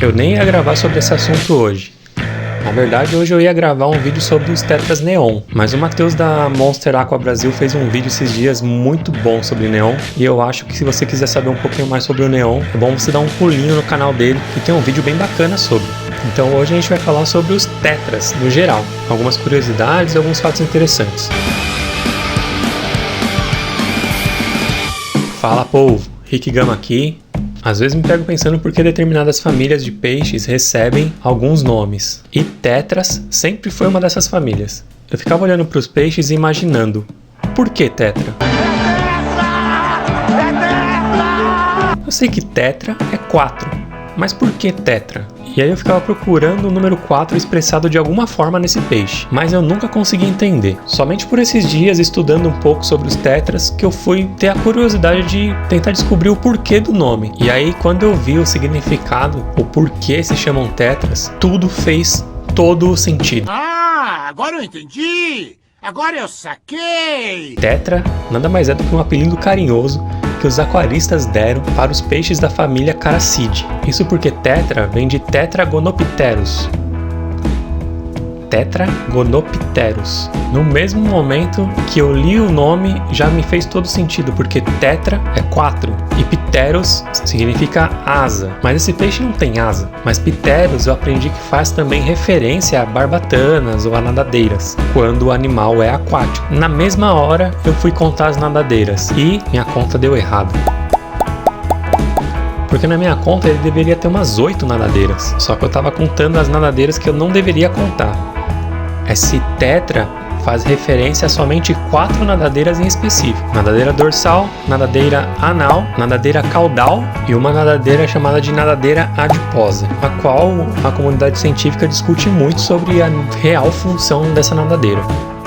Eu nem ia gravar sobre esse assunto hoje. Na verdade, hoje eu ia gravar um vídeo sobre os tetras neon, mas o Matheus da Monster Aqua Brasil fez um vídeo esses dias muito bom sobre neon, e eu acho que se você quiser saber um pouquinho mais sobre o neon, é bom você dar um pulinho no canal dele, que tem um vídeo bem bacana sobre. Então hoje a gente vai falar sobre os tetras no geral, algumas curiosidades e alguns fatos interessantes. Fala povo, Rick Gama aqui. Às vezes me pego pensando por que determinadas famílias de peixes recebem alguns nomes, e tetras sempre foi uma dessas famílias. Eu ficava olhando para os peixes e imaginando, por que tetra? Eu sei que tetra é 4, mas por que tetra? E aí eu ficava procurando o número 4 expressado de alguma forma nesse peixe, mas eu nunca consegui entender. Somente por esses dias, estudando um pouco sobre os tetras, que eu fui ter a curiosidade de tentar descobrir o porquê do nome. E aí, quando eu vi o significado, o porquê se chamam tetras, tudo fez todo o sentido. Ah, agora eu entendi! Agora eu saquei! Tetra nada mais é do que um apelido carinhoso que os aquaristas deram para os peixes da família Caracidae. Isso porque tetra vem de Tetragonopterus. Tetragonopterus. No mesmo momento que eu li o nome, já me fez todo sentido, porque tetra é 4 e pteros significa asa. Mas esse peixe não tem asa. Mas pteros eu aprendi que faz também referência a barbatanas ou a nadadeiras, quando o animal é aquático. Na mesma hora eu fui contar as nadadeiras e minha conta deu errado. Porque na minha conta ele deveria ter umas 8 nadadeiras, só que eu estava contando as nadadeiras que eu não deveria contar. Esse tetra faz referência a somente 4 nadadeiras em específico: nadadeira dorsal, nadadeira anal, nadadeira caudal e uma nadadeira chamada de nadadeira adiposa, a qual a comunidade científica discute muito sobre a real função dessa nadadeira.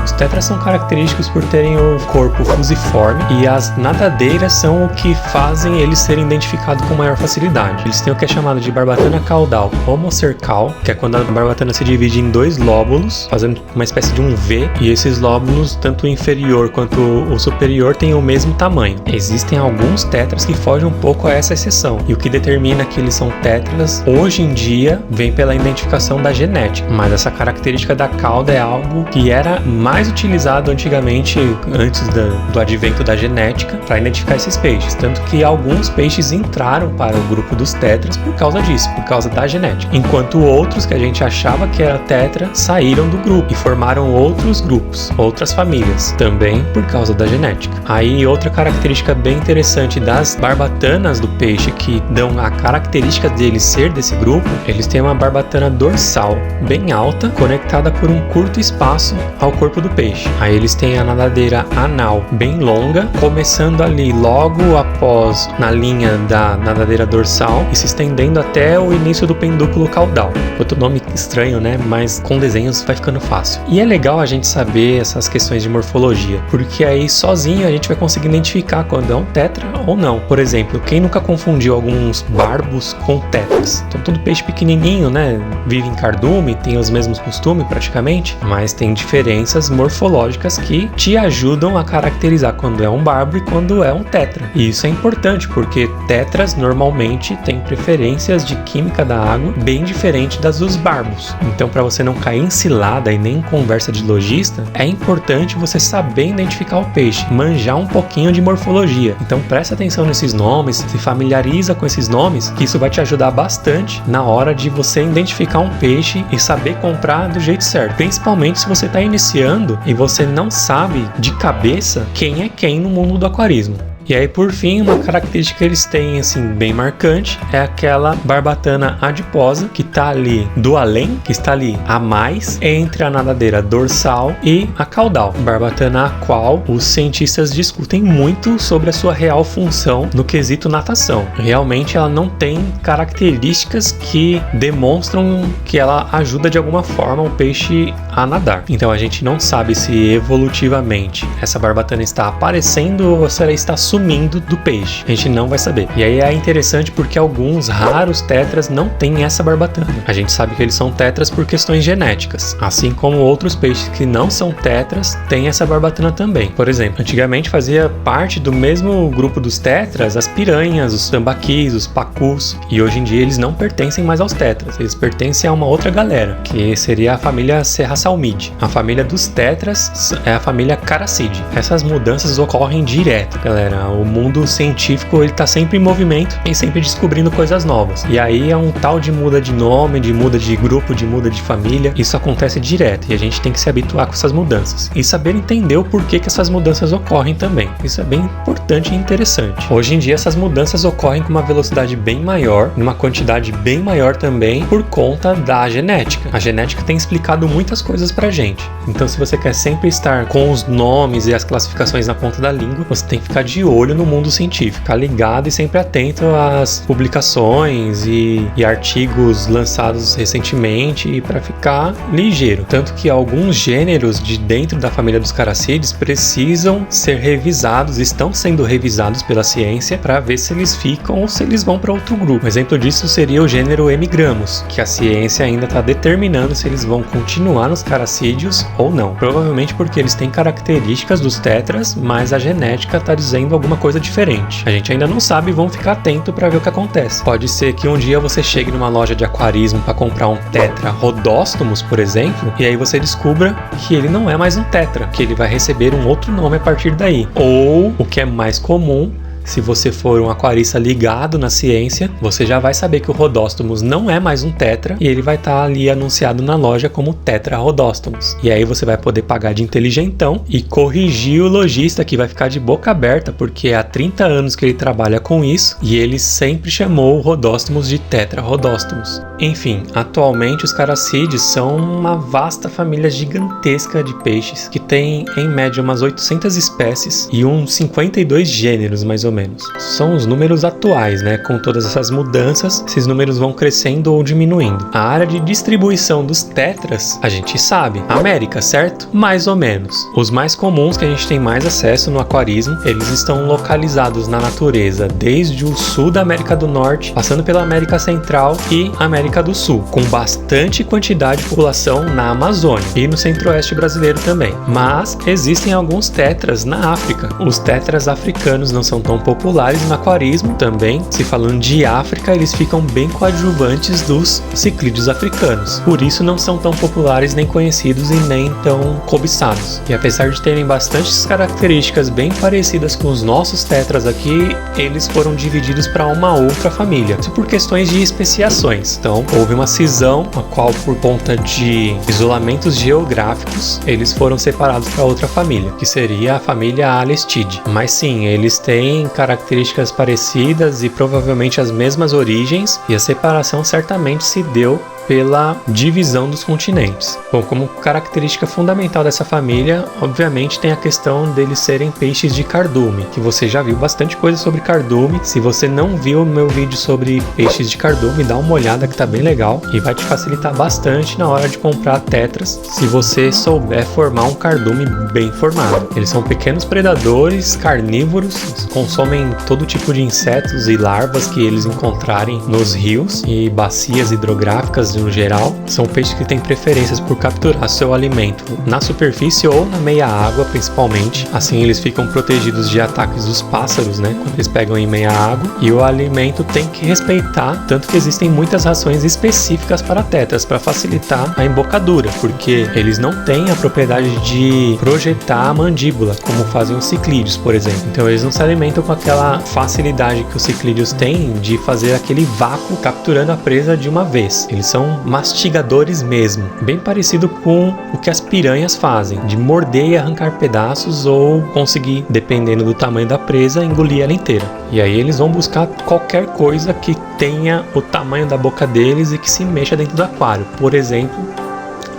Os tetras são característicos por terem o corpo fusiforme e as nadadeiras são o que fazem eles serem identificados com maior facilidade. Eles têm o que é chamado de barbatana caudal homocercal, que é quando a barbatana se divide em 2 lóbulos, fazendo uma espécie de um V, e esses lóbulos, tanto o inferior quanto o superior, têm o mesmo tamanho. Existem alguns tetras que fogem um pouco a essa exceção, e o que determina que eles são tetras, hoje em dia, vem pela identificação da genética, mas essa característica da cauda é algo que era mais utilizado antigamente, antes do advento da genética, para identificar esses peixes, tanto que alguns peixes entraram para o grupo dos tetras por causa disso, por causa da genética, enquanto outros que a gente achava que era tetra saíram do grupo e formaram outros grupos, outras famílias, também por causa da genética. Aí outra característica bem interessante das barbatanas do peixe, que dão a característica deles ser desse grupo, eles têm uma barbatana dorsal bem alta, conectada por um curto espaço ao corpo do peixe. Aí eles têm a nadadeira anal bem longa, começando ali logo após na linha da nadadeira dorsal e se estendendo até o início do pendúculo caudal. Outro nome estranho, né? Mas com desenhos vai ficando fácil. E é legal a gente saber essas questões de morfologia, porque aí sozinho a gente vai conseguir identificar quando é um tetra ou não. Por exemplo, quem nunca confundiu alguns barbos com tetras? Então todo peixe pequenininho, né? Vive em cardume, tem os mesmos costumes praticamente, mas tem diferenças morfológicas que te ajudam a caracterizar quando é um barbo e quando é um tetra. E isso é importante porque tetras normalmente têm preferências de química da água bem diferente das dos barbos. Então, para você não cair em cilada e nem em conversa de lojista, é importante você saber identificar o peixe, manjar um pouquinho de morfologia. Então, presta atenção nesses nomes, se familiariza com esses nomes, que isso vai te ajudar bastante na hora de você identificar um peixe e saber comprar do jeito certo. Principalmente se você está iniciando e você não sabe de cabeça quem é quem no mundo do aquarismo. E aí, por fim, uma característica que eles têm, assim, bem marcante, é aquela barbatana adiposa, que está ali do além, que está ali a mais, entre a nadadeira dorsal e a caudal. Barbatana a qual os cientistas discutem muito sobre a sua real função no quesito natação. Realmente, ela não tem características que demonstram que ela ajuda de alguma forma o peixe a nadar. Então a gente não sabe se evolutivamente essa barbatana está aparecendo ou se ela está sumindo do peixe. A gente não vai saber. E aí é interessante porque alguns raros tetras não têm essa barbatana. A gente sabe que eles são tetras por questões genéticas, assim como outros peixes que não são tetras têm essa barbatana também. Por exemplo, antigamente fazia parte do mesmo grupo dos tetras as piranhas, os tambaquis, os pacus, e hoje em dia eles não pertencem mais aos tetras, eles pertencem a uma outra galera, que seria a família Serrasalmidae. A família dos tetras é a família Caracidae. Essas mudanças ocorrem direto, galera. O mundo científico ele tá sempre em movimento e sempre descobrindo coisas novas. E aí é um tal de muda de nome, de muda de grupo, de muda de família. Isso acontece direto e a gente tem que se habituar com essas mudanças e saber entender o porquê que essas mudanças ocorrem também. Isso é bem importante e interessante. Hoje em dia essas mudanças ocorrem com uma velocidade bem maior, numa quantidade bem maior também, por conta da genética. A genética tem explicado muitas coisas pra gente. Então se você quer sempre estar com os nomes e as classificações na ponta da língua, você tem que ficar de olho no mundo científico, ficar ligado e sempre atento às publicações e artigos lançados recentemente para ficar ligeiro. Tanto que alguns gêneros de dentro da família dos caracídeos precisam ser revisados, estão sendo revisados pela ciência para ver se eles ficam ou se eles vão para outro grupo. Um exemplo disso seria o gênero Hemigramus, que a ciência ainda está determinando se eles vão continuar nos caracídeos ou não. Provavelmente porque eles têm características dos tetras, mas a genética está dizendo alguma coisa diferente. A gente ainda não sabe e vamos ficar atento para ver o que acontece. Pode ser que um dia você chegue numa loja de aquarismo para comprar um tetra Rhodostomos, por exemplo, e aí você descubra que ele não é mais um tetra, que ele vai receber um outro nome a partir daí. Ou, o que é mais comum, se você for um aquarista ligado na ciência, você já vai saber que o Rhodostomos não é mais um tetra e ele vai estar ali anunciado na loja como tetra Rhodostomos. E aí você vai poder pagar de inteligentão e corrigir o lojista, que vai ficar de boca aberta porque há 30 anos que ele trabalha com isso e ele sempre chamou o Rhodostomos de tetra Rhodostomos. Enfim, atualmente os caracídeos são uma vasta família gigantesca de peixes que tem em média umas 800 espécies e uns 52 gêneros mais ou menos. São os números atuais, né? Com todas essas mudanças, esses números vão crescendo ou diminuindo. A área de distribuição dos tetras, a gente sabe. América, certo? Mais ou menos. Os mais comuns que a gente tem mais acesso no aquarismo, eles estão localizados na natureza, desde o sul da América do Norte, passando pela América Central e América do Sul, com bastante quantidade de população na Amazônia e no centro-oeste brasileiro também. Mas existem alguns tetras na África. Os tetras africanos não são tão populares no aquarismo também. Se falando de África, eles ficam bem coadjuvantes dos ciclídeos africanos. Por isso não são tão populares, nem conhecidos e nem tão cobiçados. E apesar de terem bastantes características bem parecidas com os nossos tetras aqui, eles foram divididos para uma outra família. Isso por questões de especiações. Então, houve uma cisão, a qual por conta de isolamentos geográficos, eles foram separados para outra família, que seria a família Alestidae. Mas sim, eles têm características parecidas e provavelmente as mesmas origens, e a separação certamente se deu pela divisão dos continentes. Bom, como característica fundamental dessa família, obviamente tem a questão deles serem peixes de cardume, que você já viu bastante coisa sobre cardume. Se você não viu o meu vídeo sobre peixes de cardume, dá uma olhada que tá bem legal e vai te facilitar bastante na hora de comprar tetras, se você souber formar um cardume bem formado. Eles são pequenos predadores carnívoros, consomem todo tipo de insetos e larvas que eles encontrarem nos rios e bacias hidrográficas no geral. São peixes que têm preferências por capturar seu alimento na superfície ou na meia água, principalmente. Assim eles ficam protegidos de ataques dos pássaros, né, quando eles pegam em meia água. E o alimento tem que respeitar, tanto que existem muitas rações específicas para tetras para facilitar a embocadura, porque eles não têm a propriedade de projetar a mandíbula como fazem os ciclídeos, por exemplo. Então eles não se alimentam com aquela facilidade que os ciclídeos têm de fazer aquele vácuo capturando a presa de uma vez. Eles são mastigadores mesmo, bem parecido com o que as piranhas fazem, de morder e arrancar pedaços ou conseguir, dependendo do tamanho da presa, engolir ela inteira. E aí eles vão buscar qualquer coisa que tenha o tamanho da boca deles e que se mexa dentro do aquário. Por exemplo,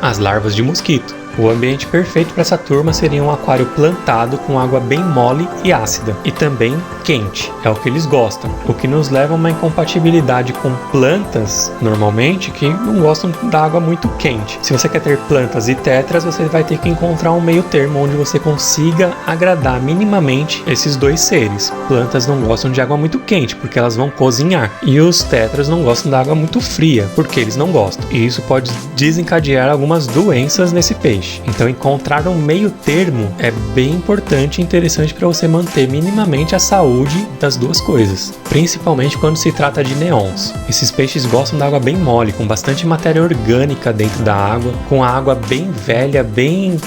as larvas de mosquito. O ambiente perfeito para essa turma seria um aquário plantado com água bem mole e ácida, e também quente, é o que eles gostam, o que nos leva a uma incompatibilidade com plantas, normalmente, que não gostam da água muito quente. Se você quer ter plantas e tetras, você vai ter que encontrar um meio termo onde você consiga agradar minimamente esses dois seres. Plantas não gostam de água muito quente, porque elas vão cozinhar, e os tetras não gostam da água muito fria, porque eles não gostam, e isso pode desencadear algumas doenças nesse peixe. Então encontrar um meio termo é bem importante e interessante para você manter minimamente a saúde das duas coisas, principalmente quando se trata de neons. Esses peixes gostam da água bem mole, com bastante matéria orgânica dentro da água, com a água bem velha, bem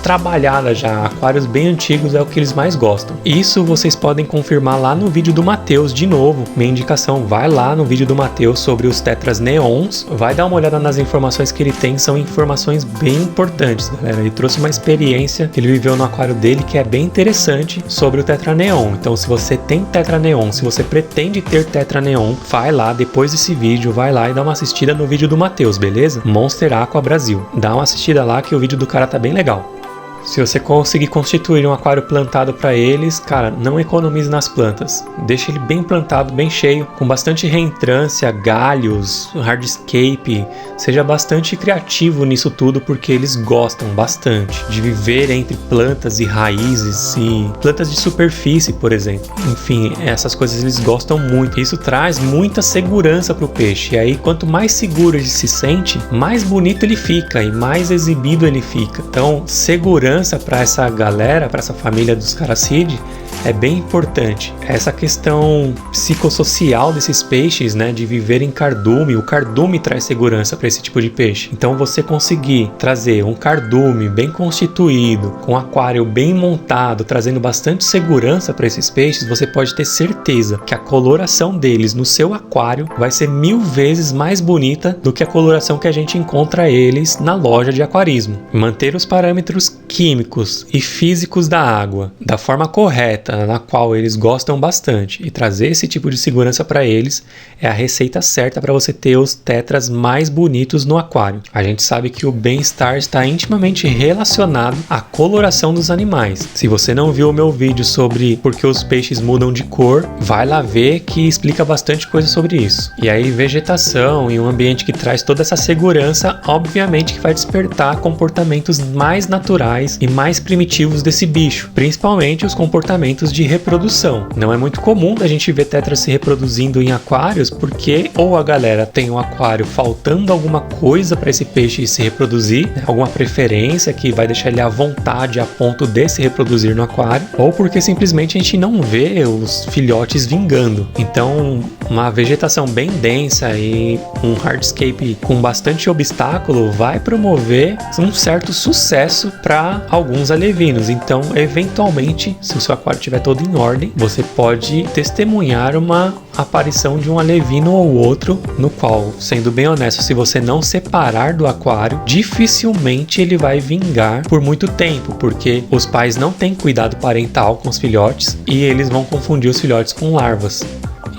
trabalhada já, aquários bem antigos é o que eles mais gostam. Isso vocês podem confirmar lá no vídeo do Matheus, de novo, minha indicação, vai lá no vídeo do Matheus sobre os tetras neons, vai dar uma olhada nas informações que ele tem, são informações bem importantes, galera. Ele trouxe uma experiência que ele viveu no aquário dele que é bem interessante sobre o tetra neon. Então se você tem tetra neon, se você pretende ter tetra neon, vai lá depois desse vídeo, vai lá e dá uma assistida no vídeo do Matheus, beleza? Monster Aqua Brasil. Dá uma assistida lá que o vídeo do cara tá bem legal. Se você conseguir constituir um aquário plantado para eles, cara, não economize nas plantas. Deixa ele bem plantado, bem cheio, com bastante reentrância, galhos, hardscape. Seja bastante criativo nisso tudo, porque eles gostam bastante de viver entre plantas e raízes e plantas de superfície, por exemplo. Enfim, essas coisas eles gostam muito. Isso traz muita segurança para o peixe. E aí, quanto mais seguro ele se sente, mais bonito ele fica e mais exibido ele fica. Então, segurança para essa galera, para essa família dos caracídeos, é bem importante. Essa questão psicossocial desses peixes, né, de viver em cardume, o cardume traz segurança para esse tipo de peixe. Então você conseguir trazer um cardume bem constituído, com um aquário bem montado, trazendo bastante segurança para esses peixes, você pode ter certeza que a coloração deles no seu aquário vai ser 1000 vezes mais bonita do que a coloração que a gente encontra eles na loja de aquarismo. Manter os parâmetros químicos e físicos da água da forma correta, na qual eles gostam bastante, e trazer esse tipo de segurança para eles é a receita certa para você ter os tetras mais bonitos no aquário. A gente sabe que o bem-estar está intimamente relacionado à coloração dos animais. Se você não viu o meu vídeo sobre por que os peixes mudam de cor, vai lá ver que explica bastante coisa sobre isso. E aí vegetação e um ambiente que traz toda essa segurança, obviamente que vai despertar comportamentos mais naturais e mais primitivos desse bicho, principalmente os comportamentos de reprodução. Não é muito comum a gente ver tetras se reproduzindo em aquários, porque ou a galera tem um aquário faltando alguma coisa para esse peixe se reproduzir, né? Alguma preferência que vai deixar ele à vontade a ponto de se reproduzir no aquário, ou porque simplesmente a gente não vê os filhotes vingando. Então, uma vegetação bem densa e um hardscape com bastante obstáculo vai promover um certo sucesso para alguns alevinos. Então, eventualmente, se o seu aquário estiver todo em ordem, você pode testemunhar uma aparição de um alevino ou outro, no qual, sendo bem honesto, se você não separar do aquário, dificilmente ele vai vingar por muito tempo, porque os pais não têm cuidado parental com os filhotes e eles vão confundir os filhotes com larvas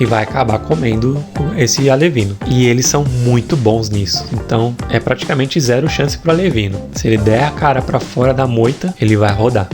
e vai acabar comendo esse alevino. E eles são muito bons nisso. Então é praticamente zero chance para o alevino. Se ele der a cara para fora da moita, ele vai rodar.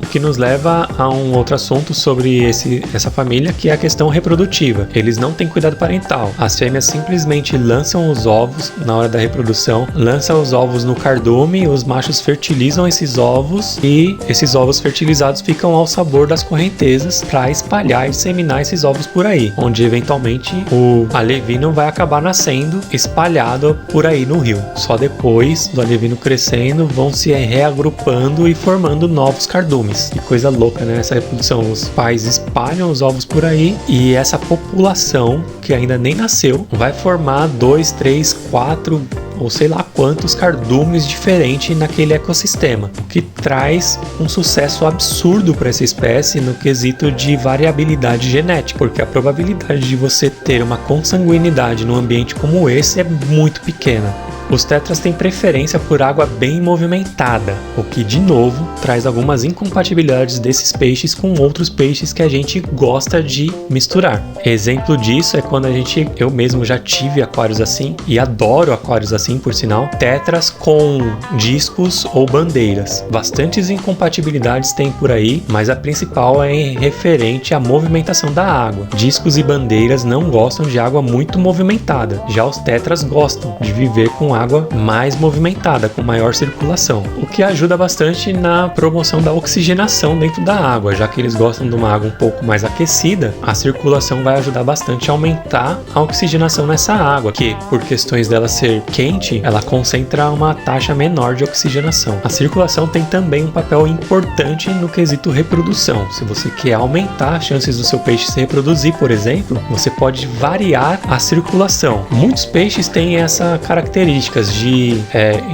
O que nos leva a um outro assunto sobre essa família, que é a questão reprodutiva. Eles não têm cuidado parental. As fêmeas simplesmente lançam os ovos na hora da reprodução, lançam os ovos no cardume, os machos fertilizam esses ovos e esses ovos fertilizados ficam ao sabor das correntezas para espalhar e disseminar esses ovos por aí, onde eventualmente o alevino vai acabar nascendo espalhado por aí no rio. Só depois do alevino crescendo vão se reagrupando e formando novos cardumes. Que coisa louca, né? Essa reprodução. Os pais espalham os ovos por aí e essa população, que ainda nem nasceu, vai formar 2, 3, 4 ou sei lá quantos cardumes diferentes naquele ecossistema, o que traz um sucesso absurdo para essa espécie no quesito de variabilidade genética, porque a probabilidade de você ter uma consanguinidade num ambiente como esse é muito pequena. Os tetras têm preferência por água bem movimentada, o que de novo traz algumas incompatibilidades desses peixes com outros peixes que a gente gosta de misturar. Exemplo disso é quando eu mesmo já tive aquários assim, e adoro aquários assim por sinal, tetras com discos ou bandeiras. Bastantes incompatibilidades tem por aí, mas a principal é referente à movimentação da água. Discos e bandeiras não gostam de água muito movimentada, já os tetras gostam de viver com água mais movimentada, com maior circulação, o que ajuda bastante na promoção da oxigenação dentro da água, já que eles gostam de uma água um pouco mais aquecida, a circulação vai ajudar bastante a aumentar a oxigenação nessa água, que por questões dela ser quente, ela concentra uma taxa menor de oxigenação. A circulação tem também um papel importante no quesito reprodução. Se você quer aumentar as chances do seu peixe se reproduzir, por exemplo, você pode variar a circulação. Muitos peixes têm essa características de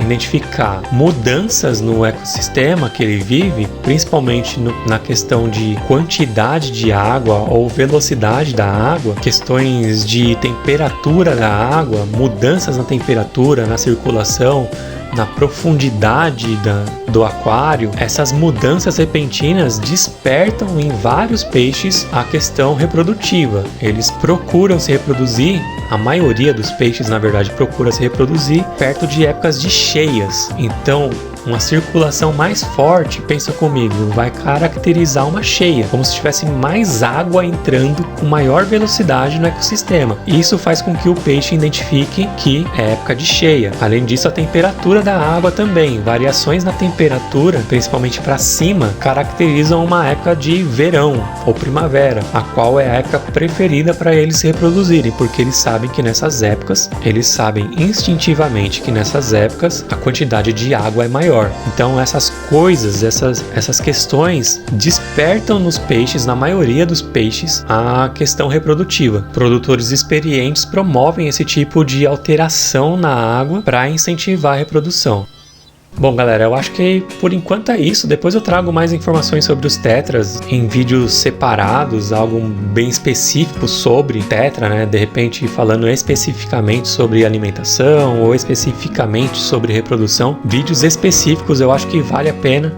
identificar mudanças no ecossistema que ele vive, principalmente na questão de quantidade de água ou velocidade da água, questões de temperatura da água, mudanças na temperatura, na circulação, na profundidade do aquário. Essas mudanças repentinas despertam em vários peixes a questão reprodutiva. Eles procuram se reproduzir, a maioria dos peixes na verdade procura se reproduzir perto de épocas de cheias. Então uma circulação mais forte, pensa comigo, vai caracterizar uma cheia, como se tivesse mais água entrando com maior velocidade no ecossistema. Isso faz com que o peixe identifique que é época de cheia. Além disso, a temperatura da água também. Variações na temperatura, principalmente para cima, caracterizam uma época de verão ou primavera, a qual é a época preferida para eles se reproduzirem, porque eles sabem que nessas épocas, eles sabem instintivamente que nessas épocas a quantidade de água é maior. Então essas coisas, essas questões despertam nos peixes, na maioria dos peixes, a questão reprodutiva. Produtores experientes promovem esse tipo de alteração na água para incentivar a reprodução. Bom, galera, eu acho que por enquanto é isso. Depois eu trago mais informações sobre os tetras em vídeos separados, algo bem específico sobre tetra, né? De repente falando especificamente sobre alimentação ou especificamente sobre reprodução. Vídeos específicos eu acho que vale a pena.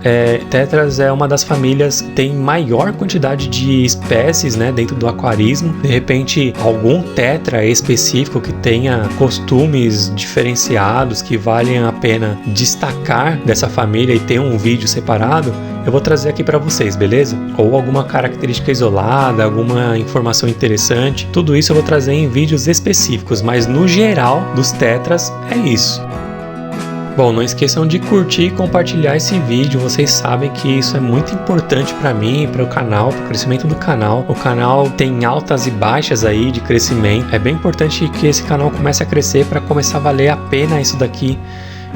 Tetras é uma das famílias que tem maior quantidade de espécies, né, dentro do aquarismo. De repente algum tetra específico que tenha costumes diferenciados que valem a pena destacar dessa família e ter um vídeo separado, eu vou trazer aqui para vocês, beleza? Ou alguma característica isolada, alguma informação interessante, tudo isso eu vou trazer em vídeos específicos, mas no geral dos tetras é isso. Bom, não esqueçam de curtir e compartilhar esse vídeo. Vocês sabem que isso é muito importante para mim, para o canal, para o crescimento do canal. O canal tem altas e baixas aí de crescimento. É bem importante que esse canal comece a crescer para começar a valer a pena isso daqui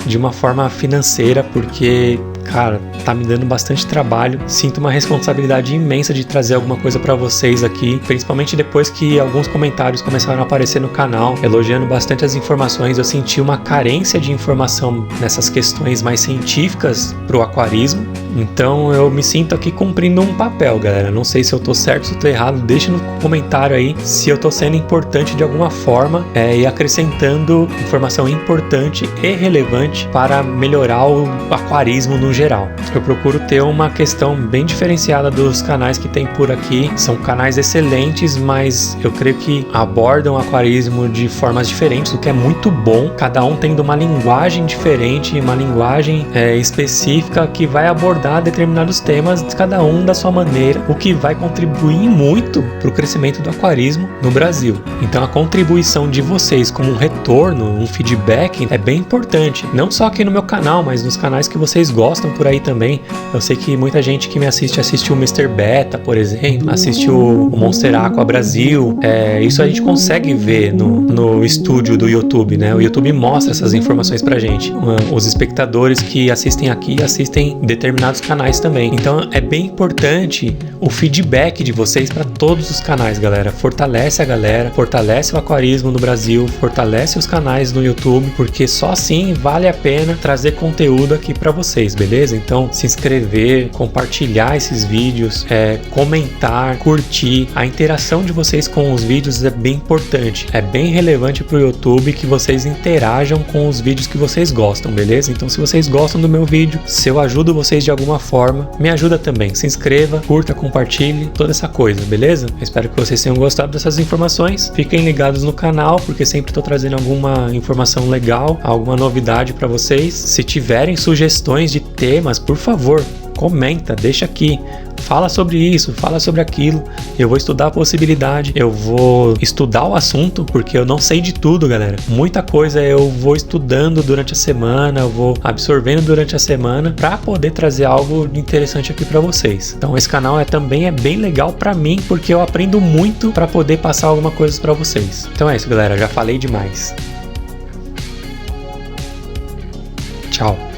de uma forma financeira, porque, cara, tá me dando bastante trabalho. Sinto uma responsabilidade imensa de trazer alguma coisa pra vocês aqui, principalmente depois que alguns comentários começaram a aparecer no canal, elogiando bastante as informações. Eu senti uma carência de informação nessas questões mais científicas pro aquarismo, então eu me sinto aqui cumprindo um papel, galera. Não sei se eu tô certo, se eu tô errado, deixa no comentário aí se eu tô sendo importante de alguma forma e acrescentando informação importante e relevante para melhorar o aquarismo no geral. Eu procuro ter uma questão bem diferenciada dos canais que tem por aqui. São canais excelentes, mas eu creio que abordam o aquarismo de formas diferentes, o que é muito bom. Cada um tendo uma linguagem diferente, uma linguagem específica que vai abordar determinados temas, cada um da sua maneira, o que vai contribuir muito para o crescimento do aquarismo no Brasil. Então a contribuição de vocês como um retorno, um feedback é bem importante. Não só aqui no meu canal, mas nos canais que vocês gostam por aí também. Eu sei que muita gente que me assiste o Mr. Beta, por exemplo, assiste o Monster Aqua Brasil. Isso a gente consegue ver no estúdio do YouTube, né? O YouTube mostra essas informações pra gente. Os espectadores que assistem aqui assistem determinados determinados canais também. Então é bem importante o feedback de vocês para todos os canais, galera. Fortalece a galera, fortalece o aquarismo no Brasil, fortalece os canais no YouTube, porque só assim vale a pena trazer conteúdo aqui para vocês, beleza? Então se inscrever, compartilhar esses vídeos, comentar, curtir. A interação de vocês com os vídeos é bem importante, é bem relevante para o YouTube que vocês interajam com os vídeos que vocês gostam, beleza? Então se vocês gostam do meu vídeo, se eu ajudo vocês de alguma forma, me ajuda também. Se inscreva, curta, compartilhe, toda essa coisa, beleza? Eu espero que vocês tenham gostado dessas informações. Fiquem ligados no canal, porque sempre estou trazendo alguma informação legal, alguma novidade para vocês. Se tiverem sugestões de temas, por favor, comenta, deixa aqui. Fala sobre isso, fala sobre aquilo. Eu vou estudar a possibilidade, eu vou estudar o assunto, porque eu não sei de tudo, galera. Muita coisa eu vou estudando durante a semana, eu vou absorvendo durante a semana para poder trazer algo interessante aqui para vocês. Então esse canal também é bem legal para mim, porque eu aprendo muito para poder passar alguma coisa para vocês. Então é isso, galera, já falei demais. Tchau.